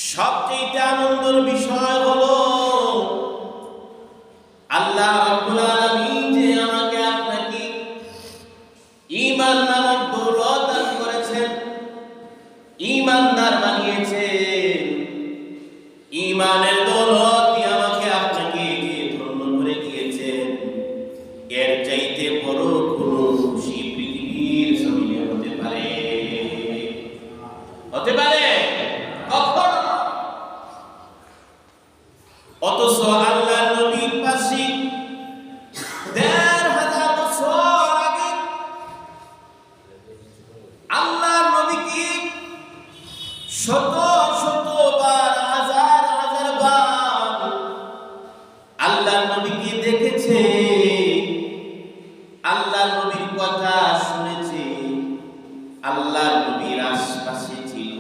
সবচেয়ে আনন্দের বিষয় হলো আল্লাহ রাব্বুল আলামিন যে আমাকে আপনাকে ঈমান নামক দৌলত দান করেছেন, ঈমানদার বানিয়েছেন। ঈমানের দৌলত দিয়ে আমাকে আপনাকে ধন্য করে দিয়েছেন। এর চাইতে বড় কোনো খুশি পৃথিবীর জমিনে হতে পারে? কখন? অথচ আল্লাহ নবীর পাশে ১,৫০০ বছর আগে আল্লাহ নবীকে শত শত বার, হাজার হাজার বার আল্লাহ নবীকে দেখেছে, আল্লাহ নবীর কথা শুনেছে, আল্লাহ নবীর আশপাশে ছিল,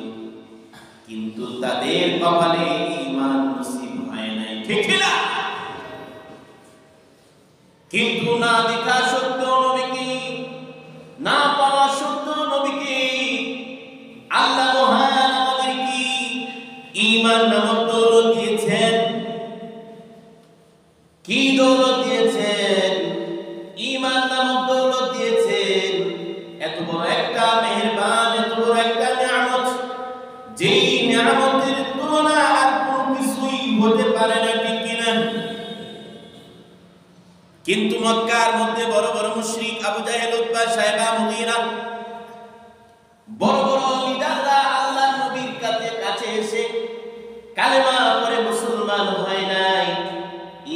কিন্তু তাদের কপালে ঈমান নসিব হয় নাই। ঠিক না? কিন্তু না দেখা সত্ত্বেও নবীকে, না পাওয়া সত্ত্বেও নবীকে আল্লাহ মহান আমাদেরকে ঈমান নামক দৌলত দিয়েছেন। কি দৌলত দিয়েছেন? ঈমান নামক দৌলত দিয়েছেন। এত বড় একটা মেহেরবান, এত বড় একটা নিয়ামত, যেই নিয়ামতের তুলনা আর কোনো কিছুই হতে পারে না। ঠিক কিনা? কিন্তু মক্কার মধ্যে বড় বড় মুশরিক আবু জাহেল, উতবা, সাইবা, মুগীরা, বড় বড় লিডাররা আল্লাহর নবীর কাছে এসে কালেমা পড়ে মুসলমান হয় নাই,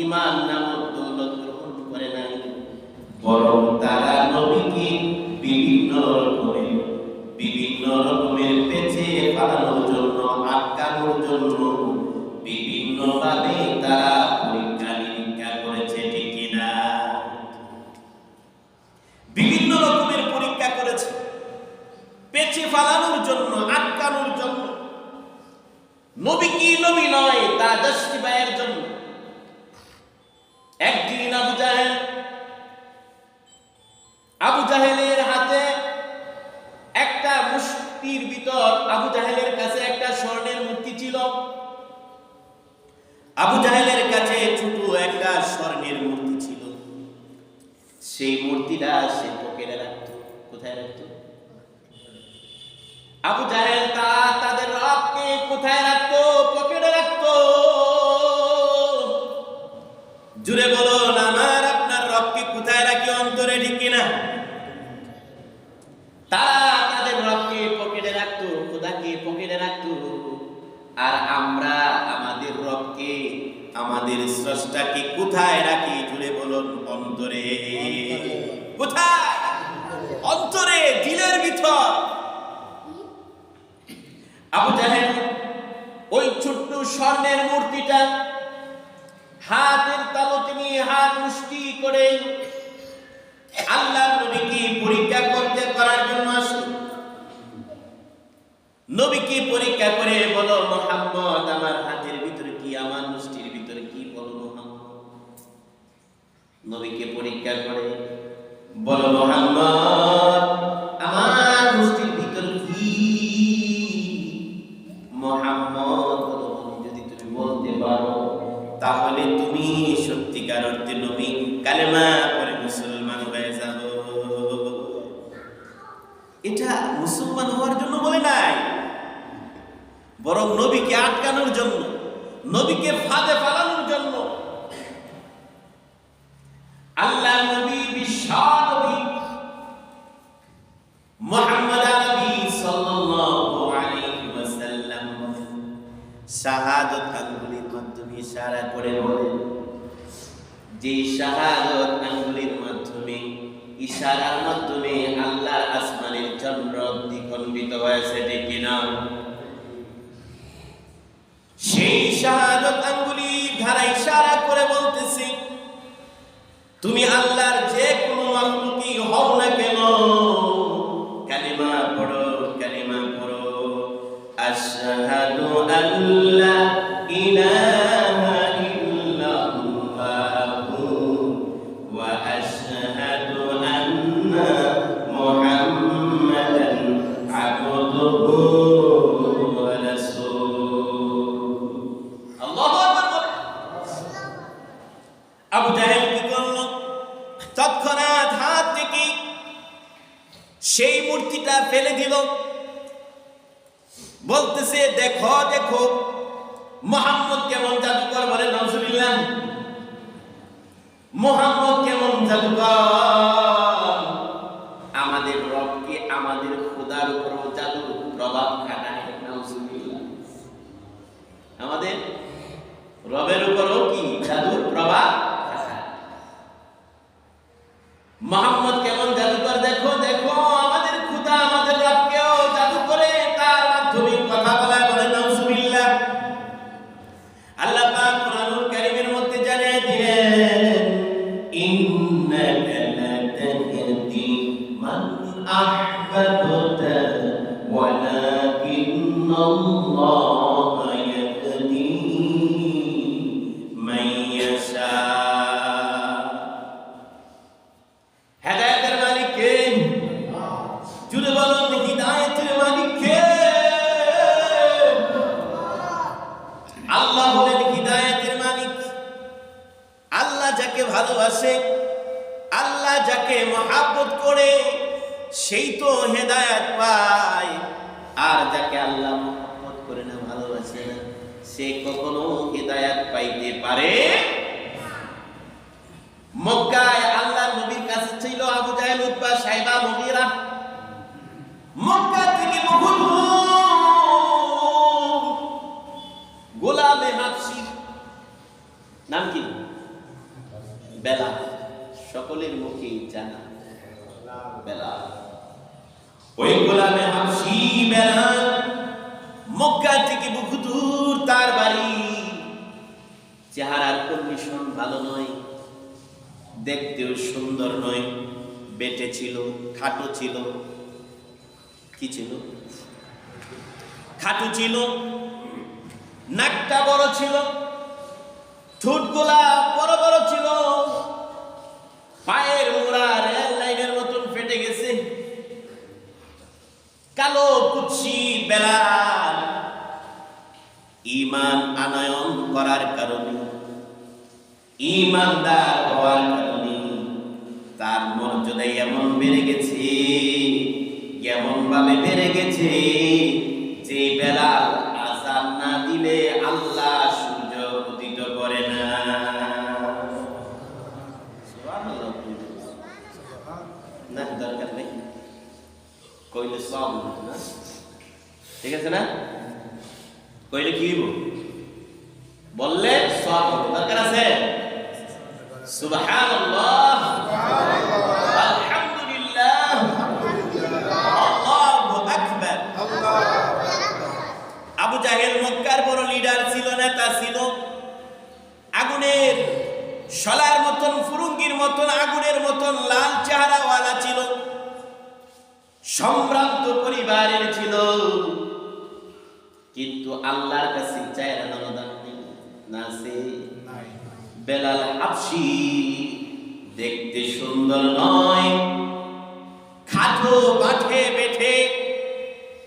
ঈমান নামক দৌলত গ্রহণ করে নাই। বরং তারা নবীকে বিভিন্ন রকমের পেছে পালানোর জন্য, আটকানোর জন্য বিভিন্নভাবে তারা পরীক্ষা নিরীক্ষা করেছে। ঠিক কিনা? বিভিন্ন রকমের পরীক্ষা করেছে, পেছে ফালানোর জন্য, আটকানোর জন্য। নবী কি নবী নয় তা জাস্টিফাইয়ের জন্য। একদিন আবু জাহেলের হাতে একটা মুষ্টির ভিতর, আবু জাহেলের কাছে একটা স্বর্ণের মূর্তি ছিল। আবু জাহেলের কাছে ছোট একটা স্বর্ণের মূর্তি ছিল। সেই মূর্তিটা সে পকেটে রাখত। কোথায় রাখত? আবু জাহেল তাদের রবকে কোথায় রাখত? পকেটে রাখত। জুড়ে বলুন, আমার আপনার রবকে কোথায় রাখি? অন্তরে। ঠিক কিনা? তারা তাদের রবকে পকেটে রাখত, খোদাকে পকেটে রাখত। আর আমরা আমাদের রবকে, আমাদের স্রষ্টাকে কোথায় রাখি? জুড়ে বলুন, অন্তরে। কোথায়? অন্তরে, দিলের ভিতর। আবু জাহেল ওই ছোট্ট স্বর্ণের মূর্তিটা হাতের তালুতে নিয়ে হাত মুষ্টি করে আল্লাহ নবীকে পরীক্ষা করার জন্য আসলো। নবীকে পরীক্ষা করে, বলো মুহাম্মদ, আমার হাতের ভিতরে কি, আমার মুষ্টির ভিতরে কি? বলো মুহাম্মদ। নবীকে পরীক্ষা করে, বলো মুহাম্মদ, আমার মুষ্টির ভিতরে কি? মুহাম্মদ, যদি তুমি বলতে পারো তাহলে তুমি সত্যিকার অর্থে নবী, কালেমা পড়ে মুসলমান হয়ে যাব। এটা মুসলমান হওয়ার জন্য বলে নাই, বরং নবীকে আটকানোর জন্য, নবীকে ফাঁদে ফেলানোর জন্য। আল্লাহ নবী, বিশ্ব নবী মুহাম্মদ নবী সাল্লাল্লাহু আলাইহি ওয়াসাল্লাম শাহাদাত আঙ্গুলির মাধ্যমে ইশারা করে বলেন, যে শাহাদাত আঙ্গুলির মাধ্যমে, ইশারার মাধ্যমে আল্লাহর আসমানের চন্দ্র দ্বিখণ্ডিত হয়েছে। ঠিক কিনা? সেই শাহাদাত আঙ্গুলি ধারা ইশারা করে বলতেছে, তুমি আল্লাহর যে কোনো মাখলুকই হও না কেন, কালিমা পড়ো, কালিমা পড়ো, আশহাদু আল্লা ইলাহা ইল্লাল্লাহু ওয়া আশহাদু আন্না মুহাম্মাদান আবদুহু ওয়া রাসূলুহু। বলতেছে দেখো দেখো মুহাম্মদ কেমন জাদুকর, বলে নাউজুবিল্লাহ। মুহাম্মদ কেমন জাদুকর, আমাদের রবকে আমাদের খোদার উপর জাদুর প্রভাব খাটায়। নাউজুবিল্লাহ, আমাদের রবের উপরও কি জাদুর প্রভাব খাটায়। মুহাম্মদ কেমন জাদুকর, দেখো দেখো আমাদের খোদা আমাদের রবকেও জাদু করে তার মাধ্যমে কথা বলায়, বলে নাউজুবিল্লাহ। আল্লাহ পাক কুরআনুল কারীমের মধ্যে জানিয়ে দিলেন ইন্নাকা লাতাহদি মান আহবাবতা ওয়ালাকিন্নাল্লাহা ইয়াহদি মান ইয়াশা। হেদায়েতের মালিক কে? জুড়ে বলুন, হিদায়াতের মালিক কে? আল্লাহ হলেন হিদায়াতের মালিক। আল্লাহ যাকে ভালোবাসে, আল্লাহ যাকে মহব্বত করে, সেই তো হেদায়েত পায়। আর যাকে আল্লাহ মহব্বত করে না, ভালোবাসে না, সে কখনো হেদায়েত পাইতে পারে। মক্কায় আল্লাহ নবীর কাছে ছিল আবু জাহেল, উতবা, সাইবা, মুগীরা। মক্কা থেকে বহু গোলামে হাবশী, নাম কি? বেলাল। সকলের মুখে জানা বেলাল। ওই গোলামে হাবশী বেলাল মক্কা থেকে বহু দূর তার বাড়ি। চেহারার কন্ডিশন ভালো নয়, দেখতেও সুন্দর নয়, বেটে ছিল, খাটো ছিল। কি ছিল? খাটো ছিল, নাকটা বড় ছিল, ঠোঁটগুলা বড় বড় ছিল, পায়ের মোড়া রেল লাইনের মতন ফেটে গেছে, কালো কুৎসি বেলাল। ঈমান আনয়ন করার কারণে, ঈমানদার হওয়ার কারণে তার মর্যাদা এমন বেড়ে গেছে, এমন ভাবে বেড়ে গেছে যে বেলাল আযান না দিলে আল্লাহ সূর্য উদিত করে না। সুবহানাল্লাহ। না দরকার নেই, কইলে সব না, ঠিক আছে না? কইলে কি হইব? বললে সব দরকার আছে। সুবহানাল্লাহ, আলহামদুলিল্লাহ, আল্লাহু আকবার। আবু জাহেল মক্কার বড় লিডার ছিল, নেতা ছিল। আগুনের শলার মতন, ফুরুঙ্গির মতন, আগুনের মতন লাল চেহারাওয়ালা ছিল, সম্ভ্রান্ত পরিবারের ছিল। কিন্তু আল্লাহর কাছে চাইরা দান না সে বেলাল হাবশী দেখতে সুন্দর নয়, খাটো, বাঁধে বেঠে,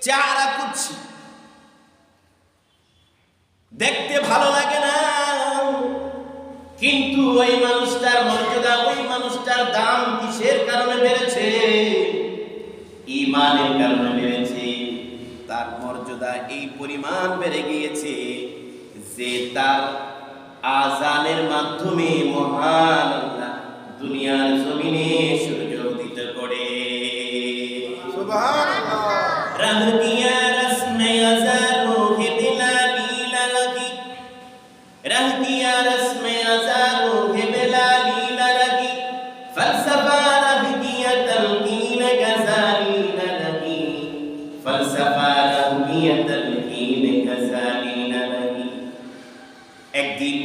চেহারা কুৎসি, দেখতে ভালো লাগে না। কিন্তু ওই মানুষটার মর্যাদা, ওই মানুষটার দাম কিসের কারণে বেড়েছে? ঈমানের কারণে বেড়েছে। তার মর্যাদা এই পরিমাণ বেড়ে গিয়েছে যে তার আযানের মাধ্যমে মহান আল্লাহ দুনিয়ার জমিনে সূর্য উদিত করে। সুবহানাল্লাহ। রাহ কিয়া রসমে আযানো হে বেলালি লাগি, রাহ কিয়া রসমে আযানো হে বেলালি লাগি, ফলসফা রাহ কিয়া তলকিন গজালি লাগি, ফলসফা রাহ কিয়া তলকিন গজালি লাগি। একদিন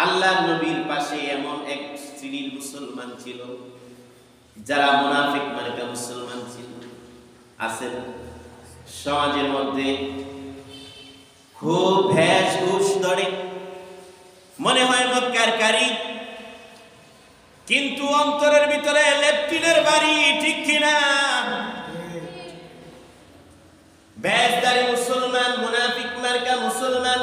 আল্লাহ নবীর পাশে এমন এক শ্রেণীর মুসলমান ছিল যারা মুনাফিক মার্কা মুসলমান ছিল। আছে সমাজের মধ্যে খুব ভেষ ঘুষ ধরে, মনে হয় মক্কার কারি, কিন্তু অন্তরের ভিতরে লেফটিনের বাড়ি, ঠিক কিনা? ভেষধারী মুসলমান, মুনাফিক মার্কা মুসলমান।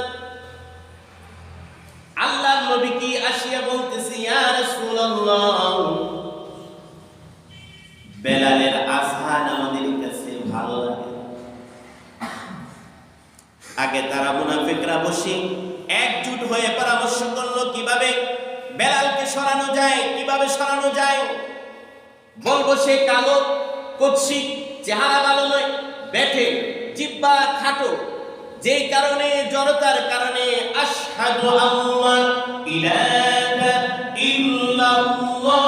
আল্লাহ নবী কি আসিয়া বলতেছে, ইয়া রাসূলুল্লাহ, বেলালের আযান আমাদের কাছে ভালো লাগে, আগে তারা মুনাফিকরা বসে একজোট হয়ে পরামর্শ করলো কিভাবে বেলালকে সরানো যায়, কিভাবে সরানো যায়। বলবো সে কালো, কুৎসিত, চেহারা ভালো নয়, বেঠে, জিহ্বা খাটো, যেই কারণে জড়তার কারণে আশহাদু আল্লা ইলাহা ইল্লাল্লাহ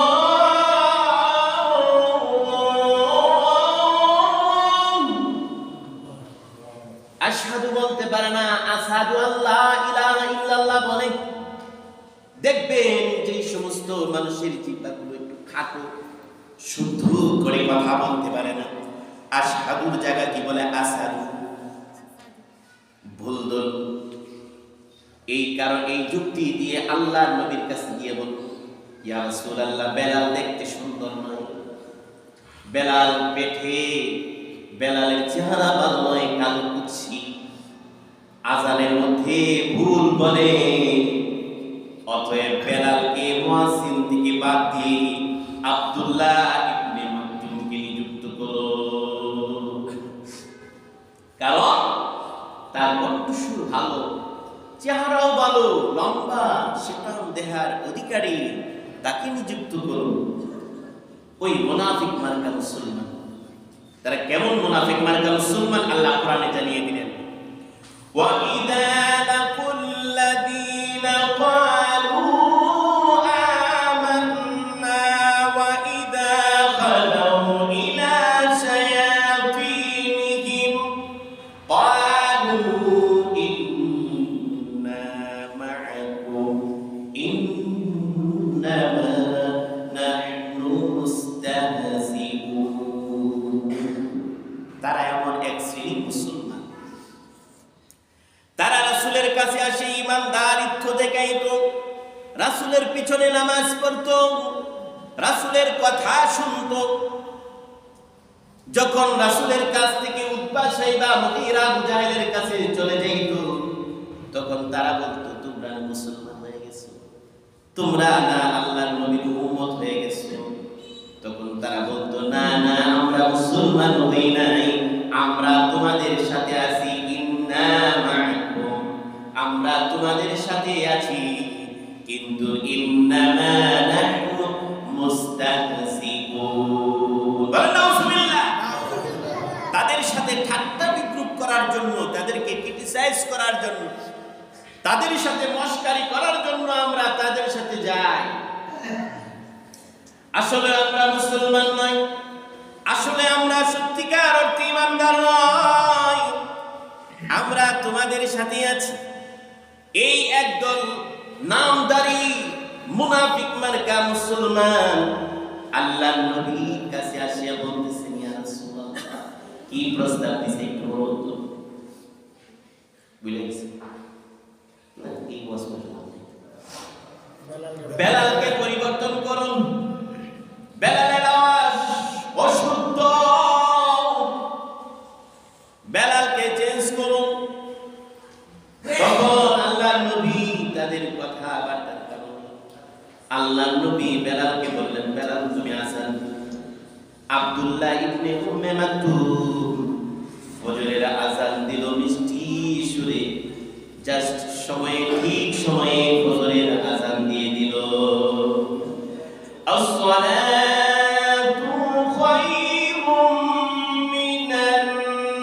আশহাদু বলতে পারে না, আশহাদু আল্লাহ ইলাহা ইল্লাল্লাহ বলে। দেখবেন যে সমস্ত মানুষের জিহ্বাগুলো একটু খাটো, শুদ্ধ করে কথা বলতে পারে না, আশহাদুর জায়গা কি বলে আসাদু, ভুলদল। এই কারণ এই যুক্তি দিয়ে আল্লাহর নবীর কাছে গিয়ে বলল, ইয়া রাসূলুল্লাহ, বেলাল দেখতে সুন্দর নয়, বেলাল পেটে, বেলালের চেহারা ভালো নয়, কালো কুৎসিত, আজানের মধ্যে ভুল বলে। অতএব বেলালকে মুয়াজ্জিন থেকে বাদ দিয়ে আব্দুল্লাহ ইবনে মাকতুমকে নিযুক্ত করো, কারণ তার কণ্ঠস্বর ভালো, চেহারাও ভালো, লম্বা, সেটাও দেহার অধিকারী, তাকে নিযুক্ত করো। ওই মুনাফিক মার্কা মুসলমান, তারা কেমন মুনাফিক মার্কা মুসলমান আল্লাহ কোরআনে জানিয়ে দিলেন, وَإِذَا لَقُوا الَّذِينَ قَالُوا آمَنَّا وَإِذَا خَلَوْا إِلَى شَيَاطِينِهِمْ قَالُوا إِنَّا مَعَكُمْ إِنَّمَا نَحْنُ مُسْتَهْزِئُونَ। তারা এমন এক শ্রেণীর মুসলমান, তারা রাসূলের কাছে আসে ইমানদারিত্ব দেখাইতো, রাসূলের পিছনে নামাজ পড়তো, রাসূলের কথা শুনতো। যখন রাসূলের কাছ থেকে উতবা সাইবা মুগীরা মুজাহিদের কাছে চলে যাইত, তখন তারা বলতো, তোমরা মুসলমান হয়ে গেছো, তোমরা না আল্লাহর নবীর উম্মত হয়ে গেছো। তখন তারা বলতো, না না, আমরা মুসলমান হই নাই, আমরা তোমাদের সাথে আছি, ইন্না মা'আকুম, আমরা তোমাদের সাথে আছি, কিন্তু ইন্নামা নাহনু মুস্তাহজিউন। বলেন নাউযুবিল্লাহ। তাদের সাথে ঠাট্টা বিদ্রূপ করার জন্য, তাদেরকে ক্রিটিসাইজ করার জন্য, তাদের সাথে মশকারি করার জন্য আমরা তাদের সাথে যাই। আসলে আমরা মুসলমান নই, আসলে আমরা সত্যিকার অর্থে ইমানদার নই, আমরা তোমাদের সাথে আছি। এই একদল নামদারি মুনাফিক মার্কা মুসলমান আল্লাহর নবীর কাছে আসিয়া বলতেছেন, ইয়া রাসূলুল্লাহ, কি প্রস্তাব দিছে একটু বলতো। বুঝলে গেছে না, এই ওয়াসনা বেলালকে পরিবর্তন করুন, বেলালের আওয়াজ অশুদ্ধ, বেলালকে চেঞ্জ করুন। তখন আল্লাহর নবী তাদের কথাবার্তার কারণে আল্লাহর নবী বেলালকে বললেন, বেলাল তুমি আসান। আব্দুল্লাহ ইবনে উম্মে মাকতুম ফজরের আযান দিল মিষ্টি সুরে, জাস্ট সময়ে, ঠিক সময়ে ফজরের আযান দিয়ে দিল। আসসালাতু খায়রুম মিনান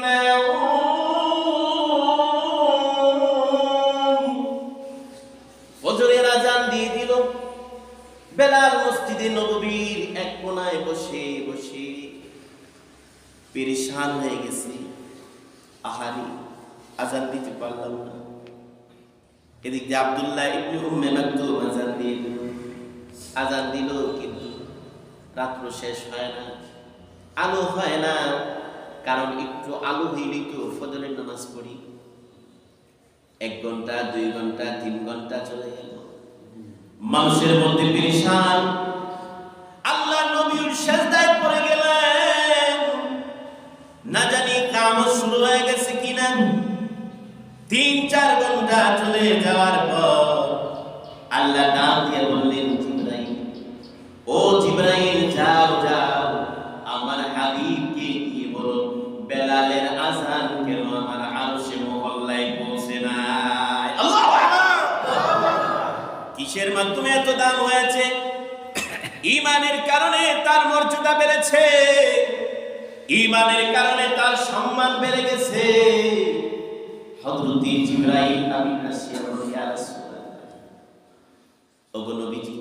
নাওম। ফজরের আযান দিয়ে দিল। বেলাল মসজিদে নববীর এক কোণায় বসে বসে পেরেশান হয়ে গেছে, আহারি আযান দিতে পারলাম না। এদিক দিয়ে আব্দুল্লাহ ইবনে উম্মে মাকতুম আযান দিয়ে দিল, আযান দিল, কিন্তু রাত্র শেষ হয় না, আলো হয় না, কারণ একটু আলো হইলেই তো ফজরের নামাজ পড়ি। 1 ঘন্টা, 2 ঘন্টা, 3 ঘন্টা চলে গেল, মানুষের মধ্যে পেরেশান। আল্লাহ নবীর সিজদায় পড়ে গেলেন, না জানি কিয়ামত শুরু হয়ে গেছে কিনা। 3-4 ঘন্টা চলে যাওয়ার পর আল্লাহ ডাক দিয়ে বললেন, জিবরাইল, ও জিবরাইল, যাও যাও, আমার হাবিবকে গিয়ে বলো, বেলালের আযান কেন আমার আরশে মুআল্লায় কিসের মাধ্যমে এত দান হয়েছে? ঈমানের কারণে তার মর্যাদা বেড়েছে, ঈমানের কারণে তার সম্মান বেড়ে গেছে। হযরত জিবরাইল আমিন আসিয়া বলেন, ইয়া রাসূলুল্লাহ, ওগো নবীজি,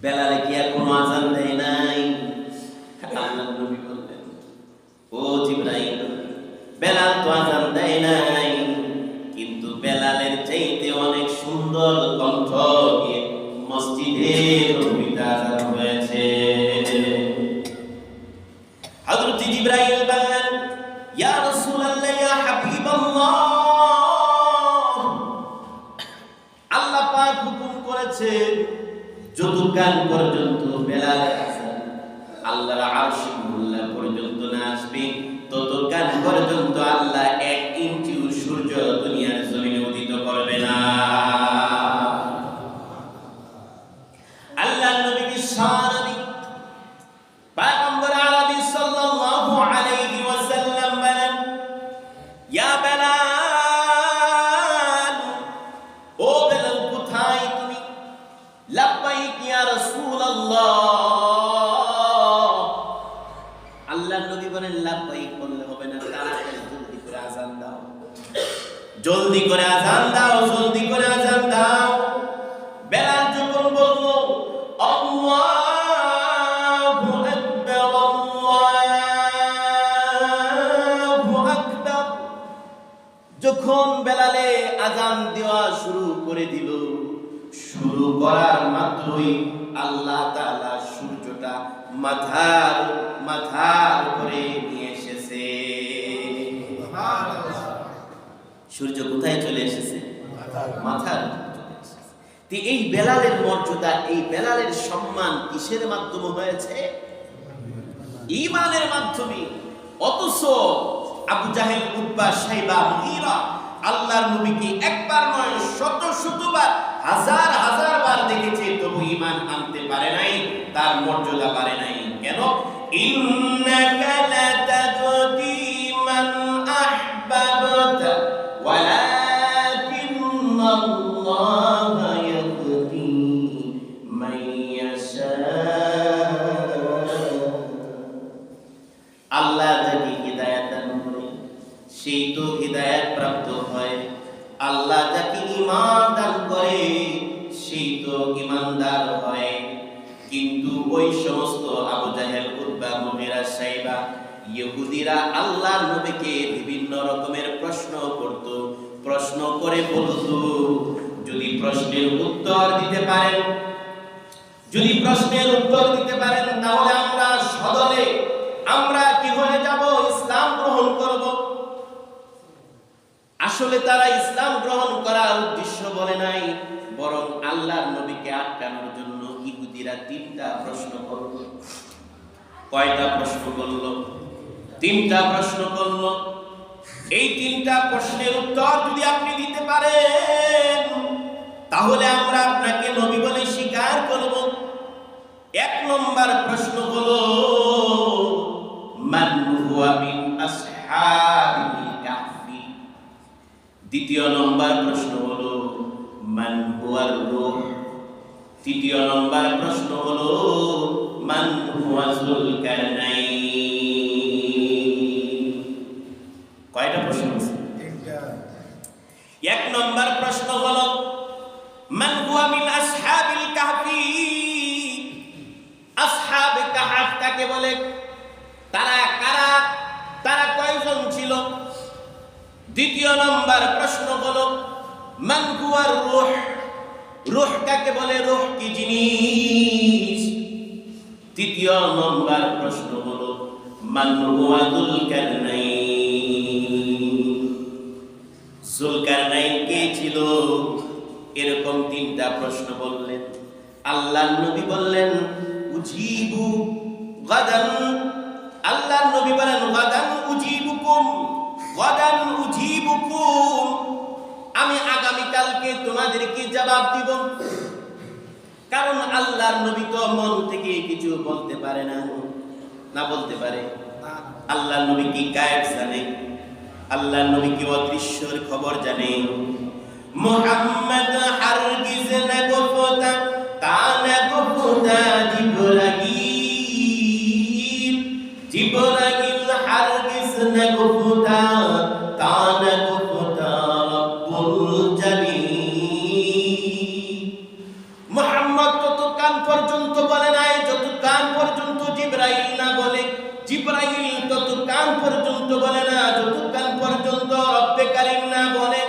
বেলালে কি আর কোনো আযান দেয় নাই? আল্লাহর নবী বললেন, ও জিবরাইল, বেলাল তো আযান দেয় নাই, কিন্তু বেলালের চাইতে অনেক সুন্দর কণ্ঠ দিয়ে মসজিদের নবীতে আযান হয়েছে। হযরত জিবরাইল বললেন, ইয়া রাসূলুল্লাহ, ইয়া হাবিবাল্লাহ, আল্লাহ পাক হুকুম করেছেন যতক্ষণ পর্যন্ত বেলালের আযান আল্লাহর আরশে মুল্লা পর্যন্ত না আসবে, ততক্ষণ পর্যন্ত আল্লাহ 1 ইঞ্চি সূর্য দুনিয়ার জমিনে উদিত করবে না। আল্লাহর নবী বিশ্বনবী পয়গম্বর আরবি সাল্লাল্লাহু আলাইহি ওয়াসাল্লাম বলেন, ইয়া বেলাল, ও বেলাল, কোথায় তুমি? লাব্বাইক ইয়া রাসূলুল্লাহ। আল্লাহর নবী বলেন, লাব্বাইক বললে হবে না, তাড়াতাড়ি জলদি করে আযান দাও, জলদি করে আযান দাও, জলদি করে আযান দাও। বেলাল যখন বলল, আল্লাহু আকবার, আল্লাহু আকবার, যখন বেলালে আযান দেওয়া শুরু করে দিল, শুরু করার মাত্রই আল্লাহ তাআলা সূর্যটা মাথার উপরে নিয়ে এসেছে। সূর্য কোথায় চলে এসেছে? মাথার উপরে চলে এসেছে। এই বেলালের মর্যাদা, এই বেলালের সম্মান কিসের মাধ্যমে হয়েছে? ঈমানের মাধ্যমে। অথচ আবু জাহেল, উতবা, শাইবা, মুগীরা আল্লাহর নবীকে একবার নয়, শত শতবার, হাজার হাজার বার দেখেছে, তবু ঈমান আনতে পারে নাই, তার মর্যাদা পারে নাই। কেন? ইন্নাকা লাতাহদি মান আহবাবতা ওয়ালাকিন্নাল্লাহা ইয়াহদি মান ইয়াশা। আল্লাহ যাকে হিদায়াত দান করে সেই তো হিদায়াত প্রাপ্ত হয়, আল্লাহ যাকে ঈমান দান করে সেই তো ঈমানদার হয়। কিন্তু ওই সমস্ত আবু জাহেল, উতবা, মুগীরা, শাইবা, ইহুদিরা আল্লাহর নবীকে বিভিন্ন রকমের প্রশ্ন করত, প্রশ্ন করে বলতো, যদি প্রশ্নের উত্তর দিতে পারেন, যদি প্রশ্নের উত্তর দিতে পারেন, তাহলে আমরা সদলে আমরা কি হয়ে যাব? ইসলাম গ্রহণ করব। আসলে তারা ইসলাম গ্রহণ করার উদ্দেশ্য বলে নাই, বরং আল্লাহর নবীকে আটকানোর জন্য ইহুদিরা 3টা প্রশ্ন করল। কয়টা প্রশ্ন করল? 3টা প্রশ্ন করল। এই 3টা প্রশ্নের উত্তর যদি আপনি দিতে পারেন, তাহলে আমরা আপনাকে নবী বলে স্বীকার করব। 1 নম্বর প্রশ্ন হলো, মান হুয়া মিন আসহাবিল কাহফি। 2য় নম্বর প্রশ্ন হলো, মান হুয়ার রূহ। 3য় নম্বর প্রশ্ন হলো, মান হুয়া যুলকারনাইন। কয়টা প্রশ্ন আছে? 1 নম্বর প্রশ্ন হলো, মান হুয়া মিন আসহাবিল কাহফি। আসহাবে কাহফ কাকে বলে? তারা কারা? তারা কয়জন ছিল? 2য় নম্বর প্রশ্ন হলো, মান হুয়ার রূহ। রূহ কাকে বলে? রূহ কি জিনিস? 3য় নম্বর প্রশ্ন হলো, মান হুয়া যুলকারনাইন। যুলকারনাইন কে ছিল? এরকম 3টা প্রশ্ন বললেন। আল্লাহর নবী বললেন, উজিবু গাদান। আল্লাহর নবী বলেন, গাদান উজিবুকুম, গাদান উজিবুকুম, আমি আগামী কালকে তোমাদেরকে জবাব দিব। কারণ আল্লাহর নবী তো মন থেকে কিছু বলতে পারে না, না বলতে পারে? আল্লাহর নবী কি গায়েব জানে? আল্লাহর নবী কি অদৃশ্যের খবর জানে? মুহাম্মদ হারগিজ নগফতা তানগফতা জিবরাইল জিবরাইল হারগিজ নগফতা তানগফতা রব্বুল জালিল। মুহাম্মদ ততক্ষণ পর্যন্ত বলে নাই যতক্ষণ পর্যন্ত জিবরাইল না বলে, জিবরাইল ততক্ষণ পর্যন্ত বলে না যতক্ষণ পর্যন্ত রব্বে কারীম না বলে।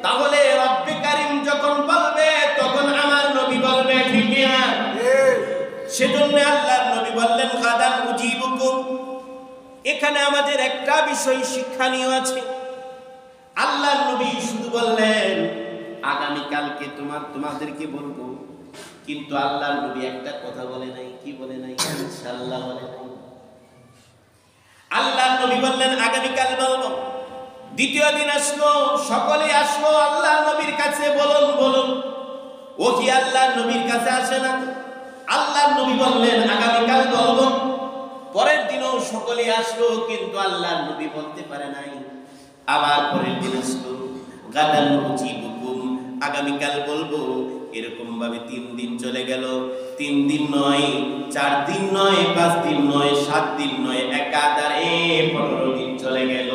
তাহলে রব্বে কারীম যখন বলবে তখন আমার নবী বলবে, ঠিক না? সেজন্য আল্লাহর নবী বললেন গাদান উজিবুকুম। এখানে আমাদের একটা বিষয় শিক্ষণীয় আছে। আল্লাহর নবী শুধু বললেন আগামী কালকে তোমাদেরকে বলবো, কিন্তু আল্লাহর নবী একটা কথা বলে নাই। কি বলে নাই? ইনশাআল্লাহ বলে নাই। আল্লাহর নবী বললেন আগামীকাল বলবো। দ্বিতীয় দিন আসলো, সকলে আসলো আল্লাহর নবীর কাছে, বলুন। ও কি আল্লাহর নবীর কাছে আসে না? আল্লাহর নবী বললেন আগামীকাল বলবো। পরের দিনও সকলে আসলো, কিন্তু আল্লাহর নবী বলতে পারে নাই। আবার পরের দিন আসলো, গাদান উজিবুকুম, আগামীকাল বলবো। এরকম ভাবে 3 দিন চলে গেল। 3 দিন নয়, 4 দিন নয়, 5 দিন নয়, 7 দিন নয়, একাধারে 15 দিন চলে গেল।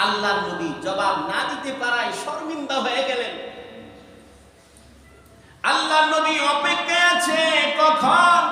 আল্লাহর নবী জবাব না দিতে পারায় শর্মিন্দা হয়ে গেলেন। আল্লাহর নবী অপেক্ষায় আছে কখন